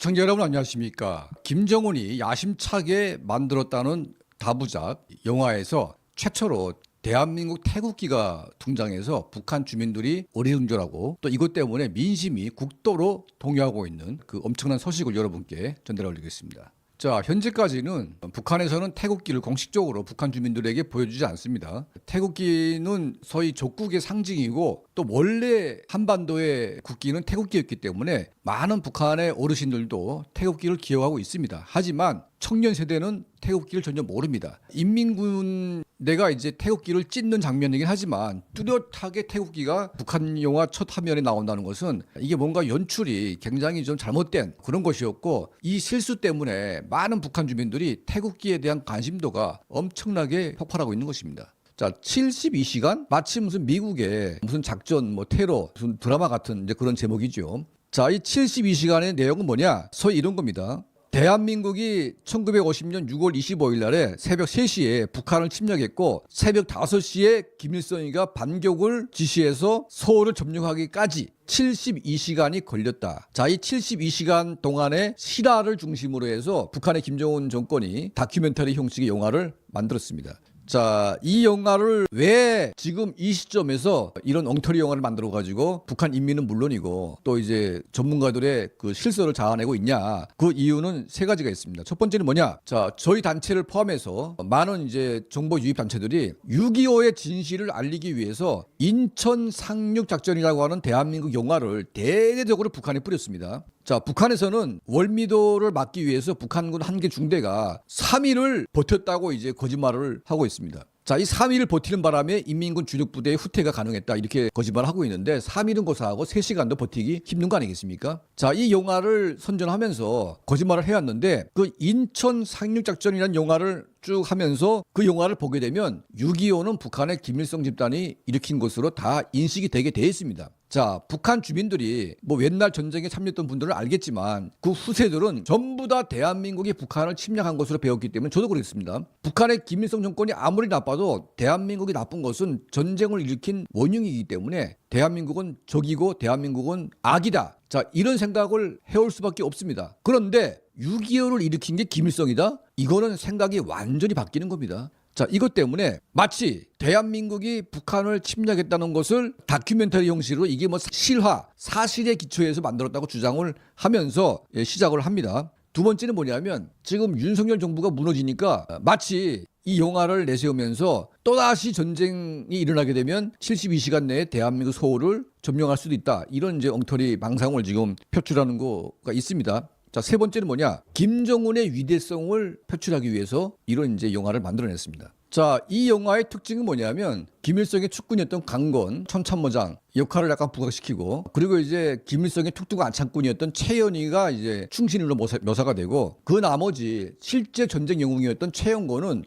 시청자 여러분 안녕하십니까. 김정은이 야심차게 만들었다는 다부작 영화에서 최초로 대한민국 태국기가 등장해서 북한 주민들이 어리둥절하고 또 이것 때문에 민심이 국도로 동요하고 있는 그 엄청난 소식을 여러분께 전달해 올리겠습니다. 자, 현재까지는 북한에서는 태국기를 공식적으로 북한 주민들에게 보여주지 않습니다. 태국기는 소위 적국의 상징이고 또 원래 한반도의 국기는 태국기였기 때문에 많은 북한의 어르신들도 태국기를 기억하고 있습니다. 하지만 청년 세대는 태국기를 전혀 모릅니다. 인민군대가 이제 태국기를 찢는 장면이긴 하지만 뚜렷하게 태국기가 북한 영화 첫 화면에 나온다는 것은 이게 뭔가 연출이 굉장히 좀 잘못된 그런 것이었고, 이 실수 때문에 많은 북한 주민들이 태국기에 대한 관심도가 엄청나게 폭발하고 있는 것입니다. 자, 72시간? 마치 무슨 미국의 무슨 작전, 테러, 무슨 드라마 같은 이제 그런 제목이죠. 자, 이 72시간의 내용은 뭐냐? 소위 이런 겁니다. 대한민국이 1950년 6월 25일 날에 새벽 3시에 북한을 침략했고, 새벽 5시에 김일성이가 반격을 지시해서 서울을 점령하기까지 72시간이 걸렸다. 자, 이 72시간 동안의 실화를 중심으로 해서 북한의 김정은 정권이 다큐멘터리 형식의 영화를 만들었습니다. 자, 이 영화를 왜 지금 이 시점에서 이런 엉터리 영화를 만들어 가지고 북한 인민은 물론이고 또 이제 전문가들의 그 실설을 자아내고 있냐? 그 이유는 세 가지가 있습니다. 첫 번째는 뭐냐? 자, 저희 단체를 포함해서 많은 이제 정보 유입 단체들이 6.25의 진실을 알리기 위해서 인천 상륙 작전이라고 하는 대한민국 영화를 대대적으로 북한에 뿌렸습니다. 자, 북한에서는 월미도를 막기 위해서 북한군 한 개 중대가 3일을 버텼다고 이제 거짓말을 하고 있습니다. 자, 이 3일을 버티는 바람에 인민군 주력부대의 후퇴가 가능했다, 이렇게 거짓말을 하고 있는데 3일은 고사하고 3시간도 버티기 힘든 거 아니겠습니까? 자, 이 영화를 선전하면서 거짓말을 해왔는데 그 인천 상륙작전이라는 영화를 쭉 하면서 그 영화를 보게 되면 6.25는 북한의 김일성 집단이 일으킨 것으로 다 인식이 되게 돼 있습니다. 자, 북한 주민들이 옛날 전쟁에 참여했던 분들은 알겠지만 그 후세들은 전부 다 대한민국이 북한을 침략한 것으로 배웠기 때문에 저도 그렇습니다. 북한의 김일성 정권이 아무리 나빠도 대한민국이 나쁜 것은 전쟁을 일으킨 원흉이기 때문에 대한민국은 적이고 대한민국은 악이다. 자, 이런 생각을 해올 수밖에 없습니다. 그런데 6.25를 일으킨 게 김일성이다? 이거는 생각이 완전히 바뀌는 겁니다. 자, 이것 때문에 마치 대한민국이 북한을 침략했다는 것을 다큐멘터리 형식으로 이게 실화, 사실에 기초해서 만들었다고 주장을 하면서 시작을 합니다. 두 번째는 뭐냐면 지금 윤석열 정부가 무너지니까 마치 이 영화를 내세우면서 또다시 전쟁이 일어나게 되면 72시간 내에 대한민국 서울을 점령할 수도 있다, 이런 이제 엉터리 망상을 지금 표출하는 거가 있습니다. 자, 세 번째는 뭐냐? 김정은의 위대성을 표출하기 위해서 이런 이제 영화를 만들어냈습니다. 자, 이 영화의 특징은 뭐냐면 김일성의 측근이었던 강건, 천참모장 역할을 약간 부각시키고, 그리고 이제 김일성의 툭툭 안창꾼이었던 최현희가 이제 충신으로 묘사가 되고, 그 나머지 실제 전쟁 영웅이었던 최영건은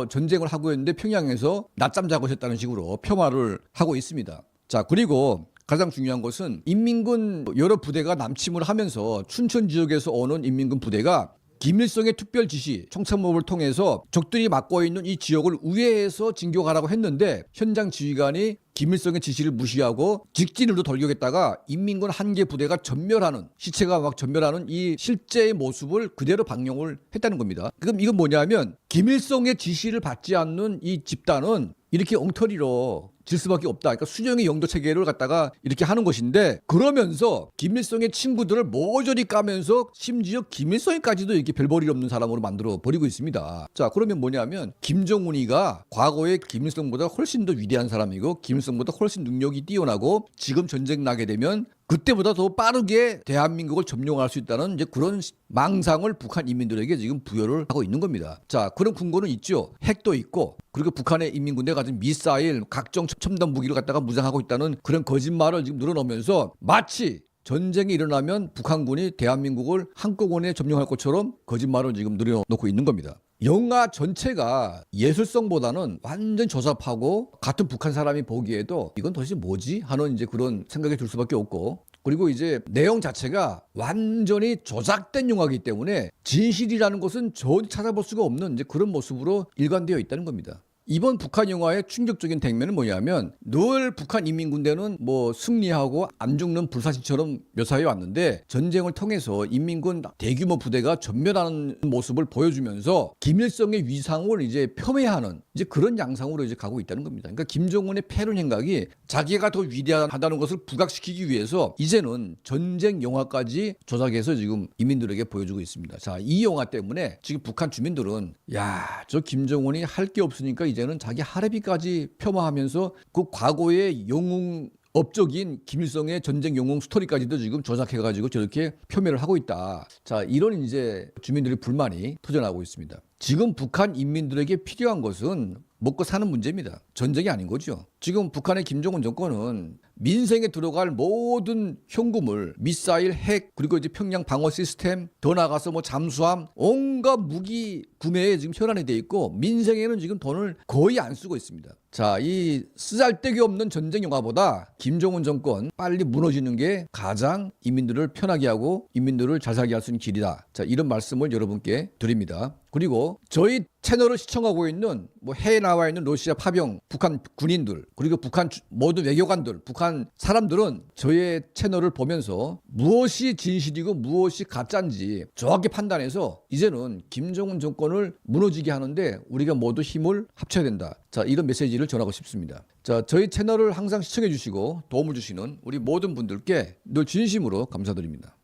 전쟁을 하고 있는데 평양에서 낮잠 자고 있었다는 식으로 폄하를 하고 있습니다. 자, 그리고 가장 중요한 것은 인민군 여러 부대가 남침을 하면서 춘천 지역에서 오는 인민군 부대가 김일성의 특별 지시, 청참모를 통해서 적들이 맡고 있는 이 지역을 우회해서 진격하라고 했는데 현장 지휘관이 김일성의 지시를 무시하고 직진으로 돌격했다가 인민군 한 개 부대가 전멸하는, 시체가 막 전멸하는 이 실제의 모습을 그대로 방영을 했다는 겁니다. 그럼 이건 뭐냐면 김일성의 지시를 받지 않는 이 집단은 이렇게 엉터리로 질 수밖에 없다. 그러니까 수령의 영도 체계를 갖다가 이렇게 하는 것인데, 그러면서 김일성의 친구들을 모조리 까면서 심지어 김일성까지도 이렇게 별볼일 없는 사람으로 만들어 버리고 있습니다. 자, 그러면 뭐냐면 김정은이가 과거에 김일성보다 훨씬 더 위대한 사람이고 김일성보다 훨씬 능력이 뛰어나고 지금 전쟁 나게 되면 그때보다 더 빠르게 대한민국을 점령할 수 있다는 이제 그런 망상을 북한 인민들에게 지금 부여를 하고 있는 겁니다. 자, 그런 근거는 있죠. 핵도 있고, 그리고 북한의 인민군대가 가진 미사일, 각종 첨단 무기를 갖다가 무장하고 있다는 그런 거짓말을 지금 늘어놓으면서 마치 전쟁이 일어나면 북한군이 대한민국을 한꺼번에 점령할 것처럼 거짓말을 지금 늘어놓고 있는 겁니다. 영화 전체가 예술성보다는 완전 조잡하고 같은 북한 사람이 보기에도 이건 도대체 뭐지? 하는 이제 그런 생각이 들 수밖에 없고, 그리고 이제 내용 자체가 완전히 조작된 영화이기 때문에 진실이라는 것은 전혀 찾아볼 수가 없는 이제 그런 모습으로 일관되어 있다는 겁니다. 이번 북한 영화의 충격적인 장면은 뭐냐면 늘 북한 인민군대는 뭐 승리하고 안 죽는 불사신처럼 묘사해 왔는데 전쟁을 통해서 인민군 대규모 부대가 전멸하는 모습을 보여주면서 김일성의 위상을 이제 폄훼하는 이제 그런 양상으로 이제 가고 있다는 겁니다. 그러니까 김정은의 패륜 행각이 자기가 더 위대하다는 것을 부각시키기 위해서 이제는 전쟁 영화까지 조작해서 지금 인민들에게 보여주고 있습니다. 자, 이 영화 때문에 지금 북한 주민들은 야, 저 김정은이 할 게 없으니까 이제는 자기 할애비까지 폄하하면서 그 과거의 영웅 업적인 김일성의 전쟁 영웅 스토리까지도 지금 조작해가지고 저렇게 표명을 하고 있다. 자, 이런 이제 주민들의 불만이 터져나오고 있습니다. 지금 북한 인민들에게 필요한 것은 먹고 사는 문제입니다. 전쟁이 아닌 거죠. 지금 북한의 김정은 정권은 민생에 들어갈 모든 현금을 미사일, 핵, 그리고 이제 평양 방어 시스템, 더 나가서 뭐 잠수함, 온갖 무기 구매에 지금 혈안이 돼 있고 민생에는 지금 돈을 거의 안 쓰고 있습니다. 자, 이 쓰잘데기 없는 전쟁 영화보다 김정은 정권 빨리 무너지는 게 가장 인민들을 편하게 하고 인민들을 잘 살게 할 수 있는 길이다. 자, 이런 말씀을 여러분께 드립니다. 그리고 저희 채널을 시청하고 있는 뭐 해외에 나와 있는 러시아 파병, 북한 군인들, 그리고 북한 모든 외교관들, 북한 사람들은 저의 채널을 보면서 무엇이 진실이고 무엇이 가짜인지 정확히 판단해서 이제는 김정은 정권을 무너지게 하는데 우리가 모두 힘을 합쳐야 된다. 자, 이런 메시지를 전하고 싶습니다. 자, 저희 채널을 항상 시청해 주시고 도움을 주시는 우리 모든 분들께 늘 진심으로 감사드립니다.